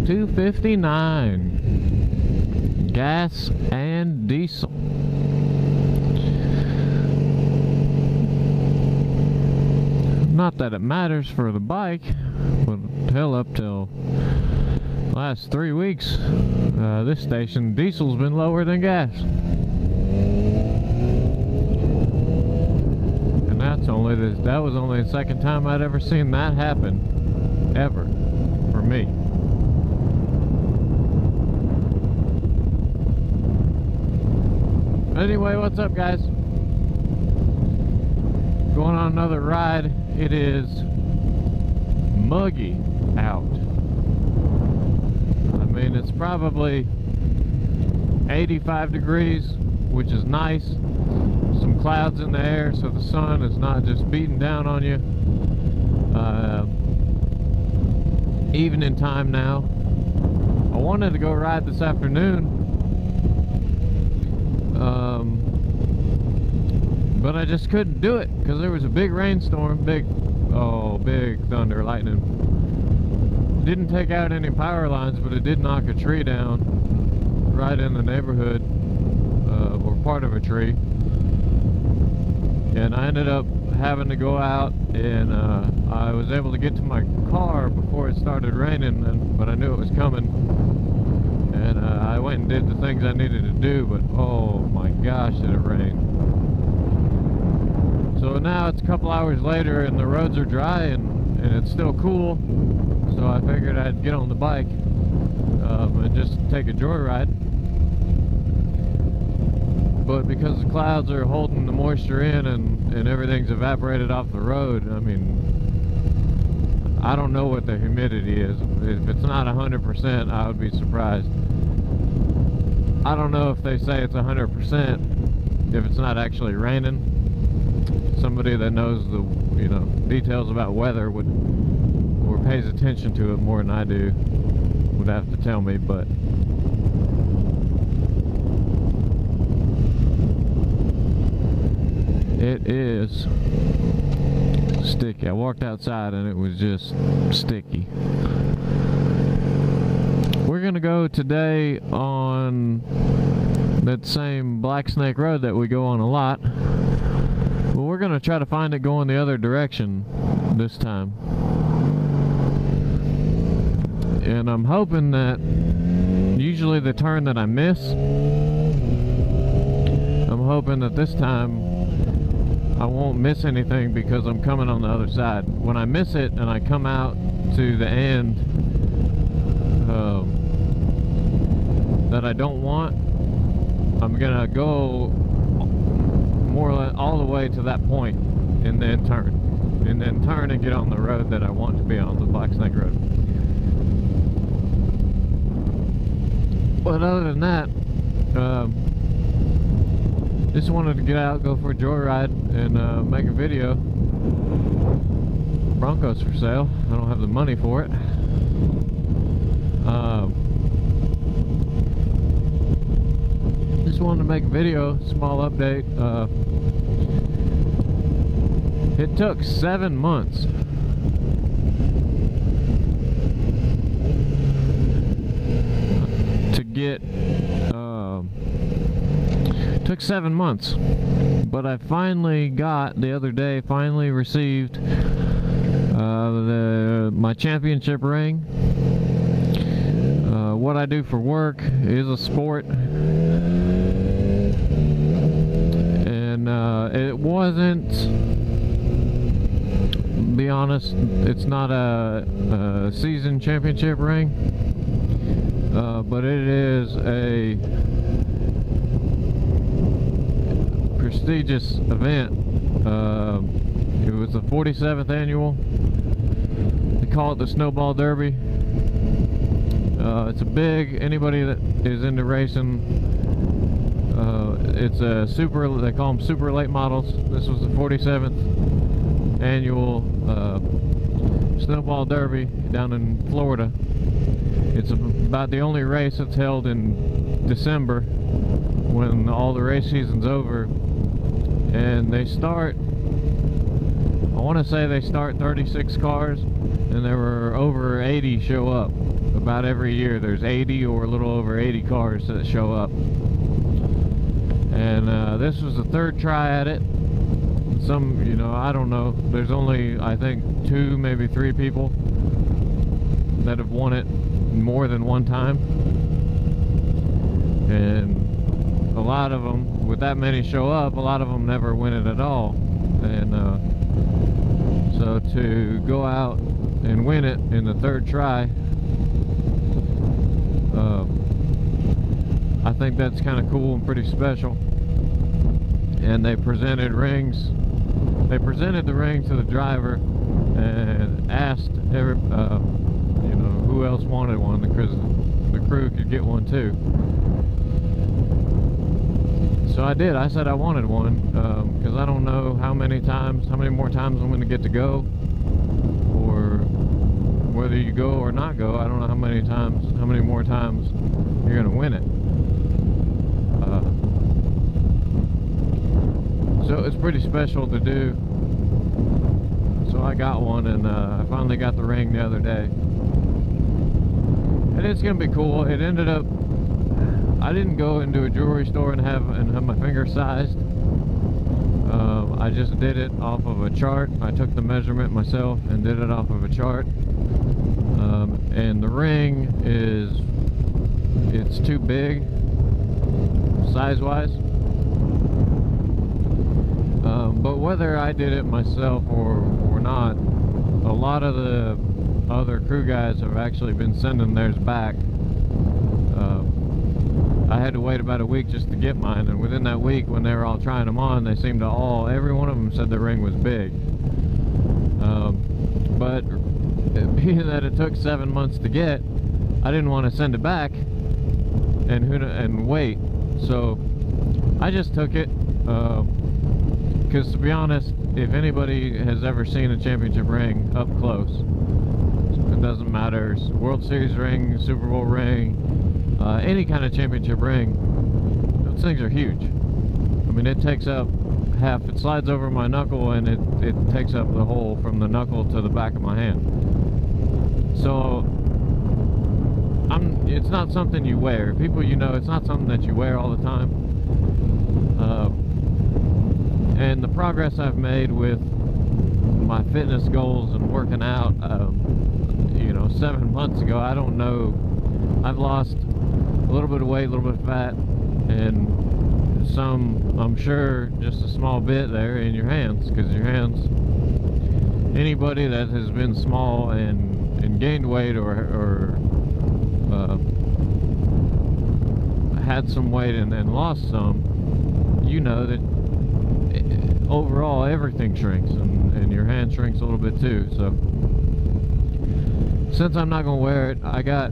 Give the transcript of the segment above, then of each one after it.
$2.59. Gas and diesel. Not that it matters for the bike, but hell, up till last 3 weeks, this station diesel's been lower than gas. And that was only the second time I'd ever seen that happen, ever, for me. Anyway, what's up, guys? Going on another ride. It is muggy out. I mean, it's probably 85 degrees, which is nice. Some clouds in the air, so the sun is not just beating down on you. Evening time now. I wanted to go ride this afternoon, but I just couldn't do it because there was a big rainstorm, big thunder, lightning. Didn't take out any power lines, but it did knock a tree down right in the neighborhood, or part of a tree. And I ended up having to go out, and I was able to get to my car before it started raining, but I knew it was coming. And I went and did the things I needed to do, but oh my gosh, did it rain. So now it's a couple hours later and the roads are dry and it's still cool. So I figured I'd get on the bike and just take a joyride. But because the clouds are holding the moisture in and everything's evaporated off the road, I mean, I don't know what the humidity is. If it's not 100%, I would be surprised. I don't know if they say it's 100% if it's not actually raining. Somebody that knows the details about weather or pays attention to it more than I do would have to tell me, but it is sticky. I walked outside and it was just sticky. We're gonna go today on that same Black Snake Road that we go on a lot. But we're gonna try to find it going the other direction this time. And I'm hoping that usually the turn that I miss, I'm hoping that this time I won't miss anything because I'm coming on the other side. When I miss it and I come out to the end that I don't want, I'm gonna go more or less all the way to that point and then turn and get on the road that I want to be on, the Black Snake Road. But other than that, just wanted to get out, go for a joyride, and make a video. Broncos for sale. I don't have the money for it. Just wanted to make a video, small update. It took 7 months to get. Took 7 months, but I finally got the other day. Finally received my championship ring. What I do for work is a sport, and it wasn't. Be honest, it's not a season championship ring, but it is a prestigious event. It was the 47th annual. They call it the Snowball Derby. It's a big, anybody that is into racing, it's a super, they call them super late models. This was the 47th annual Snowball Derby down in Florida. It's about the only race that's held in December when all the race season's over. And they start, I want to say they start 36 cars, and there were over 80 show up. about every year there's 80 or a little over 80 cars that show up. And this was the third try at it. Some, you know, I don't know, there's only, I think, 2, maybe 3 people that have won it more than one time. And a lot of them, with that many show up, a lot of them never win it at all. And so to go out and win it in the third try, I think that's kind of cool and pretty special. And they presented rings. They presented the ring to the driver and asked every, you know, who else wanted one, because the crew could get one too. So I did. I said I wanted one, because I don't know how many more times I'm going to get to go, or whether you go or not go. I don't know how many more times you're going to win it. So it's pretty special to do. So I got one, and I finally got the ring the other day. And it's going to be cool. It ended up, I didn't go into a jewelry store and have my finger sized. I just did it off of a chart. I took the measurement myself and did it off of a chart. And the ring it's too big size-wise. But whether I did it myself or not, a lot of the other crew guys have actually been sending theirs back. I had to wait about a week just to get mine, and within that week, when they were all trying them on, they seemed to every one of them said the ring was big. But being that it took 7 months to get, I didn't want to send it back and wait. So I just took it, because to be honest, if anybody has ever seen a championship ring up close, it doesn't matter, World Series ring, Super Bowl ring, any kind of championship ring, those things are huge. I mean, it takes up half, it slides over my knuckle, and it takes up the whole from the knuckle to the back of my hand. So it's not something you wear. People, you know, it's not something that you wear all the time. And the progress I've made with my fitness goals and working out, you know, 7 months ago, I don't know, I've lost a little bit of weight, a little bit of fat, and some, I'm sure, just a small bit there in your hands, because your hands, anybody that has been small and gained weight or had some weight and lost some, you know that overall everything shrinks, and your hand shrinks a little bit too. So since I'm not going to wear it, I got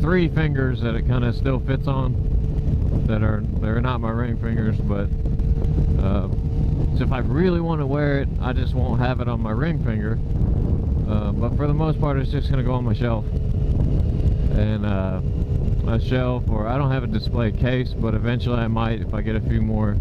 3 fingers that it kind of still fits on, they're not my ring fingers, but so if I really want to wear it, I just won't have it on my ring finger. But for the most part, it's just going to go on my shelf. And a shelf, or I don't have a display case, but eventually I might, if I get a few more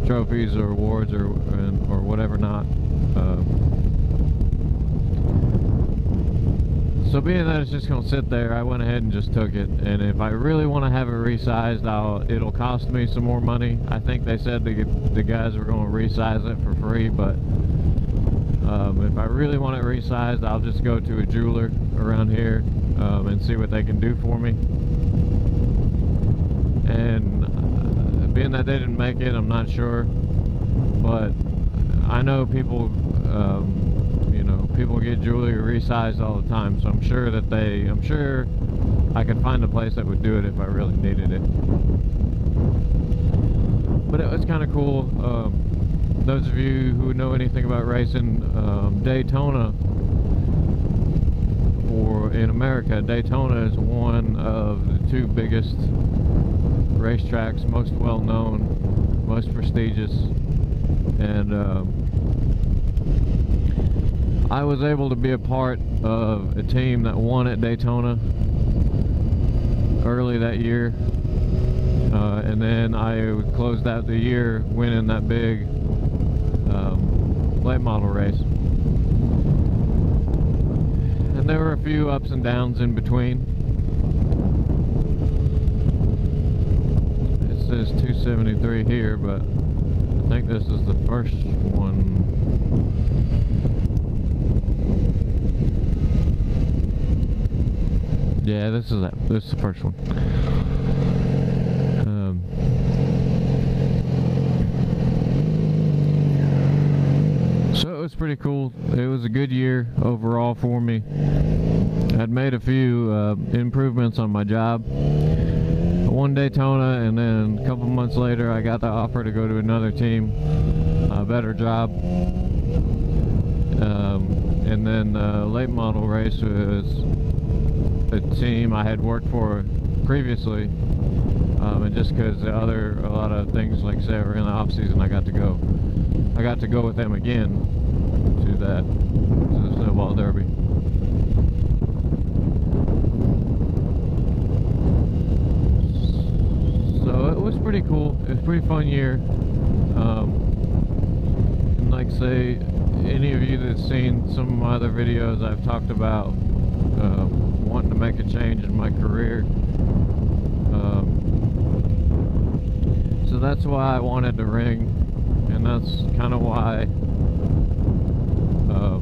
trophies or awards or whatever not. So being that it's just going to sit there, I went ahead and just took it. And if I really want to have it resized, it'll cost me some more money. I think they said the guys were going to resize it for free, but if I really want it resized, I'll just go to a jeweler around here and see what they can do for me. And being that they didn't make it, I'm not sure, but I know people, you know, people get jewelry resized all the time, so I'm sure I could find a place that would do it if I really needed it. But it was kind of cool. Those of you who know anything about racing, Daytona, or in America, Daytona is one of the 2 biggest racetracks, most well-known, most prestigious, and I was able to be a part of a team that won at Daytona early that year, and then I closed out the year winning that big late model race. And there were a few ups and downs in between. It says 273 here, but I think this is the first one. Yeah, this is the first one. So it was pretty cool. It was a good year overall for me. I'd made a few improvements on my job. One Daytona, and then a couple months later I got the offer to go to another team, a better job. And then the late model race was a team I had worked for previously, and just because a lot of things, like say, were in the off season, I got to go with them again to the Snowball Derby. So it was pretty cool. It was a pretty fun year. And like say, any of you that's seen some of my other videos, I've talked about wanting to make a change in my career. So that's why I wanted to ring, and that's kind of why I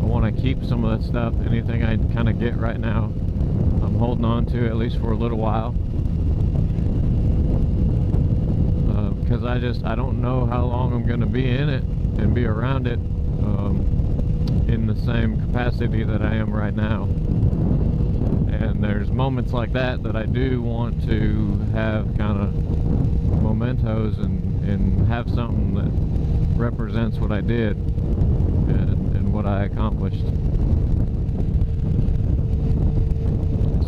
want to keep some of that stuff. Anything I kind of get right now, I'm holding on to, at least for a little while. Because I don't know how long I'm going to be in it and be around it in the same capacity that I am right now. And there's moments like that I do want to have kind of mementos and have something that represents what I did and what I accomplished.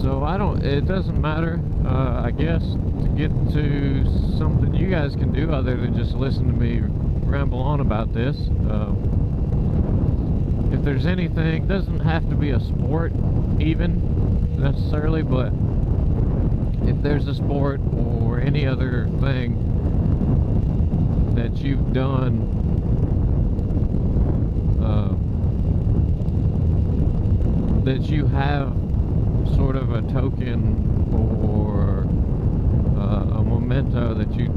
So it doesn't matter, I guess, to get to something you guys can do other than just listen to me ramble on about this. If there's anything, it doesn't have to be a sport even necessarily, but if there's a sport or any other thing that you've done that you have sort of a token or a memento that you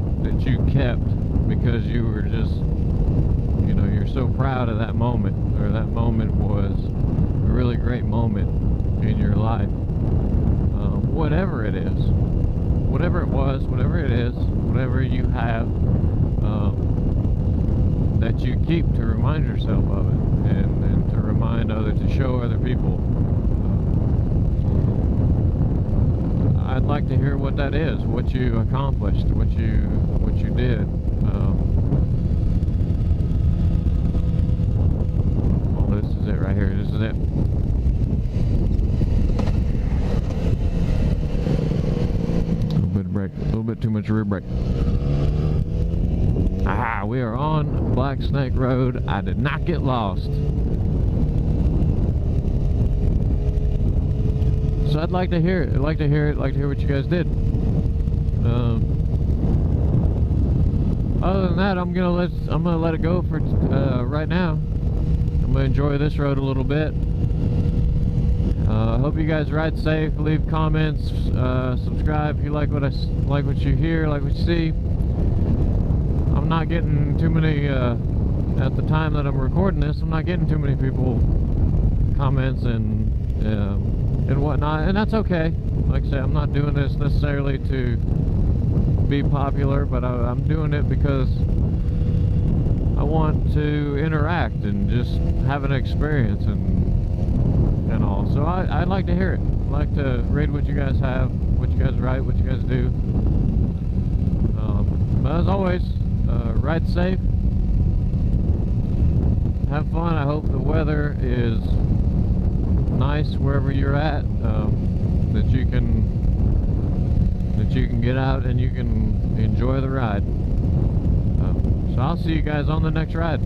kept because you were just, you're so proud of that moment, or that moment was a really great moment in your life. Whatever it is, whatever it was, whatever it is, whatever you have that you keep to remind yourself of it, and to remind others, to show other people. I'd like to hear what that is, what you accomplished, what you did. Oh, this is it right here. This is it. A little bit too much rear brake. Ah, we are on Black Snake Road. I did not get lost. So I'd like to hear it. I'd like to hear what you guys did. Other than that, I'm gonna let it go for right now. I'm gonna enjoy this road a little bit. Hope you guys ride safe. Leave comments. Subscribe if you like what you hear, like what you see. I'm not getting too many at the time that I'm recording this. I'm not getting too many people comments and whatnot, and that's okay. Like I say, I'm not doing this necessarily to be popular, but I'm doing it because I want to interact and just have an experience and all. So I'd like to hear it. I'd like to read what you guys have, what you guys write, what you guys do. But as always, ride safe, have fun. I hope the weather is nice wherever you're at, that you can get out and you can enjoy the ride. So I'll see you guys on the next ride.